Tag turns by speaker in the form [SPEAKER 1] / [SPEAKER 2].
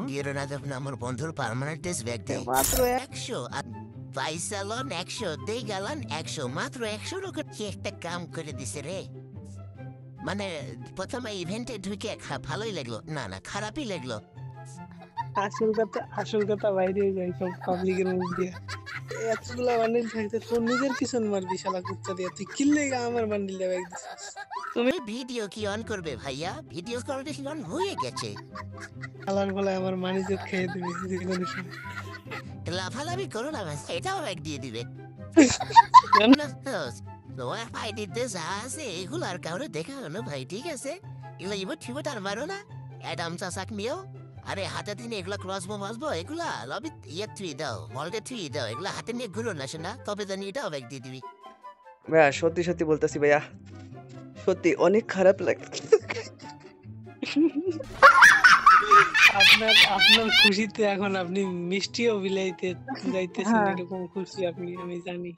[SPEAKER 1] ভিডিওর না যখন আমার বন্ধুর পার্মানেন্ট টেস্ট ব্যাগ দেয়
[SPEAKER 2] মাত্র
[SPEAKER 1] 100 আর পয়সালন 100 দেই গেলান 100 মাত্র 100 লোকের কি একটা কাম করে দিছে রে মানে প্রথমে ইভেন্টে ঢুকে ভালোই লাগলো না না খারাপই লাগলো
[SPEAKER 2] আসল কথা বাইরে যায় সব পাবলিকের মুখ দিয়ে এতগুলা বান্ডিল থাকতে তোর নিজের পিছন মারবি শালা কুত্তা দিয়ে তুই কিল্লে আমার বান্ডিল ব্যাগ দিছিস
[SPEAKER 1] তুমি ভিডিও কি অন করবে ভাইয়া ভিডিও কলটা কি অন হয়ে গেছে
[SPEAKER 2] শালার বলে আমার মানিজ্যত খেয়ে দিবি যে কোনো সময়
[SPEAKER 1] লাফালাফি করো না ভাই, এটাও ব্যাগ দিয়ে দিবে তোমার ভাইটিতে যা আছে এগুলো আর কাউরে দেখা হলো ভাই ঠিক আছে এগুলো ইবো ঠিকও তার মারো না অ্যাডাম চাচাক মিও আরে হাতে দিনে এগুলা ক্রসবো মাসবো এগুলা লবি ইয়ে থুই দাও মলটে থুই দাও এগুলা হাতে নিয়ে ঘুরো না শোনা তবে জানি এটাও ব্যাগ দিয়ে দিবি
[SPEAKER 3] ভাইয়া সত্যি সত্যি বলতেছি ভাইয়া সত্যি অনেক খারাপ লাগে
[SPEAKER 2] আপনার খুশিতে এখন আপনি মিষ্টিও বিলাইতে যাইতেছেন এরকম খুশি আপনি আমি জানি